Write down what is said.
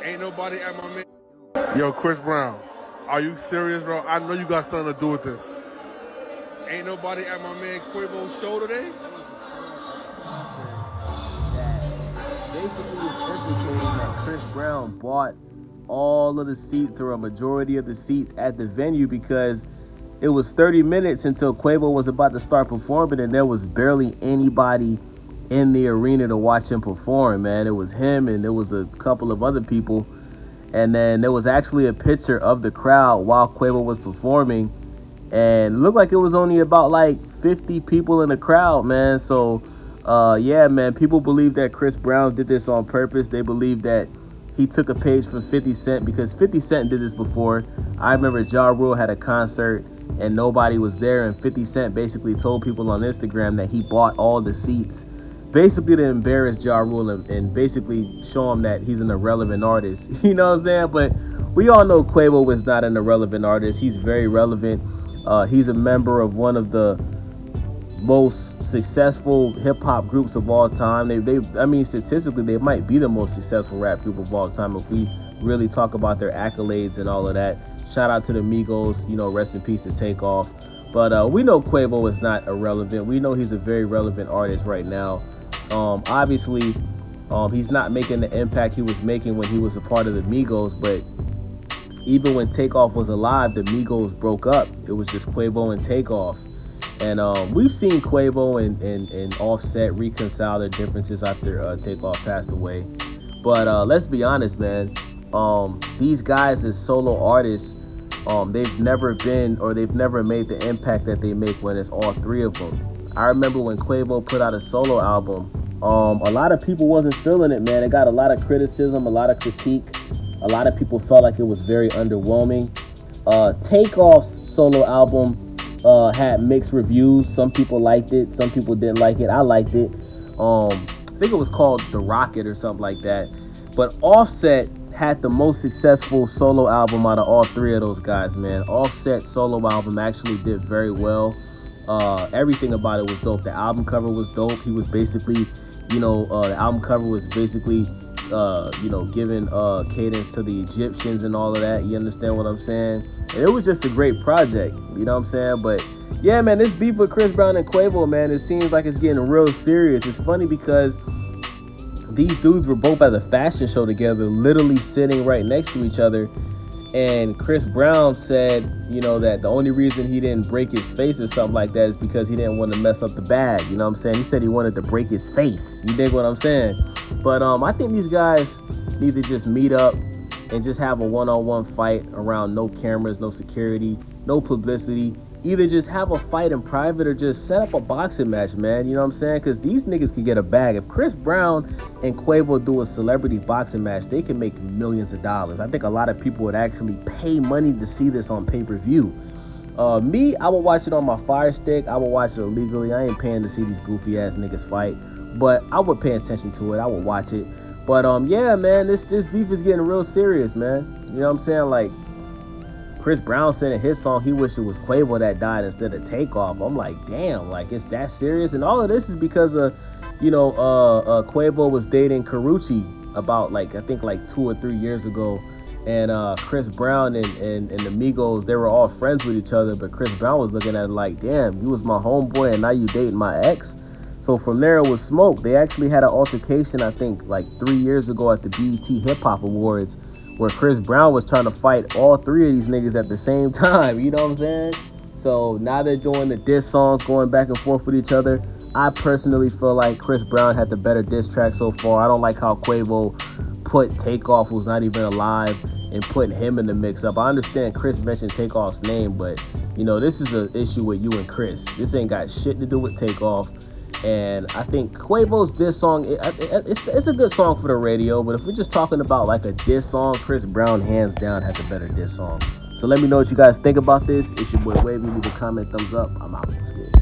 Ain't nobody at my man. Yo, Chris Brown, are you serious, bro? I know you got something to do with this. Ain't nobody at my man Quavo's show today? Basically, it's implicating that Chris Brown bought all of the seats or a majority of the seats at the venue because it was 30 minutes until Quavo was about to start performing, and there was barely anybody in the arena to watch him perform, man. It was him and there was a couple of other people. And then there was actually a picture of the crowd while Quavo was performing, and it looked like it was only about like 50 people in the crowd, man. So yeah, man, people believe that Chris Brown did this on purpose. They believe that he took a page from 50 Cent because 50 Cent did this before. I remember Ja Rule had a concert and nobody was there, and 50 Cent basically told people on Instagram that he bought all the seats, basically to embarrass Ja Rule and basically show him that he's an irrelevant artist. You know what I'm saying? But we all know Quavo is not an irrelevant artist. He's very relevant. He's a member of one of the most successful hip-hop groups of all time. I mean, statistically, they might be the most successful rap group of all time if we really talk about their accolades and all of that. Shout out to the Migos, you know, rest in peace to Takeoff. But we know Quavo is not irrelevant. We know he's a very relevant artist right now. Obviously, he's not making the impact he was making when he was a part of the Migos, but even when Takeoff was alive, the Migos broke up. It was just Quavo and Takeoff. And we've seen Quavo and Offset reconcile their differences after Takeoff passed away. But let's be honest, man. These guys as solo artists, they've never been, or they've never made the impact that they make when it's all three of them. I remember when Quavo put out a solo album, a lot of people wasn't feeling it, man. It got a lot of criticism, a lot of critique. A lot of people felt like it was very underwhelming. Takeoff's solo album had mixed reviews. Some people liked it, some people didn't like it. I liked it. I think it was called The Rocket or something like that. But Offset had the most successful solo album out of all three of those guys, man. Offset's solo album actually did very well. Everything about it was dope. The album cover was dope. He was basically, the album cover was basically, giving cadence to the Egyptians and all of that. You understand what I'm saying? And it was just a great project. You know what I'm saying? But yeah, man, this beef with Chris Brown and Quavo, man, it seems like it's getting real serious. It's funny because these dudes were both at a fashion show together, literally sitting right next to each other. And Chris Brown said, that the only reason he didn't break his face or something like that is because he didn't want to mess up the bag. You know what I'm saying? He said he wanted to break his face. You dig what I'm saying? But I think these guys need to just meet up and just have a one-on-one fight around no cameras, no security, no publicity. Either just have a fight in private or just set up a boxing match, man. You know what I'm saying? Because these niggas can get a bag. If Chris Brown and Quavo do a celebrity boxing match, they can make millions of dollars. I think a lot of people would actually pay money to see this on pay-per-view. Me, I would watch it on my Fire Stick. I would watch it illegally. I ain't paying to see these goofy-ass niggas fight. But I would pay attention to it. I would watch it. But yeah, man, this beef is getting real serious, man. You know what I'm saying? Like, Chris Brown said in his song he wished it was Quavo that died instead of Takeoff. I'm like, damn, like, it's that serious? And all of this is because of, Quavo was dating Karrueche about, I think 2 or 3 years ago. And Chris Brown and the Migos, they were all friends with each other. But Chris Brown was looking at it like, damn, you was my homeboy and now you dating my ex? So from there, it was smoke. They actually had an altercation, I think, 3 years ago at the BET Hip Hop Awards, where Chris Brown was trying to fight all three of these niggas at the same time. You know what I'm saying? So now they're doing the diss songs, going back and forth with each other. I personally feel like Chris Brown had the better diss track so far. I don't like how Quavo put Takeoff, who's not even alive, and putting him in the mix-up. I understand Chris mentioned Takeoff's name, but, this is an issue with you and Chris. This ain't got shit to do with Takeoff. And I think Quavo's diss song, it's a good song for the radio, but if we're just talking about a diss song, Chris Brown hands down has a better diss song. So let me know what you guys think about this. It's your boy Wavy. Leave a comment, thumbs up. I'm out. Let's get it.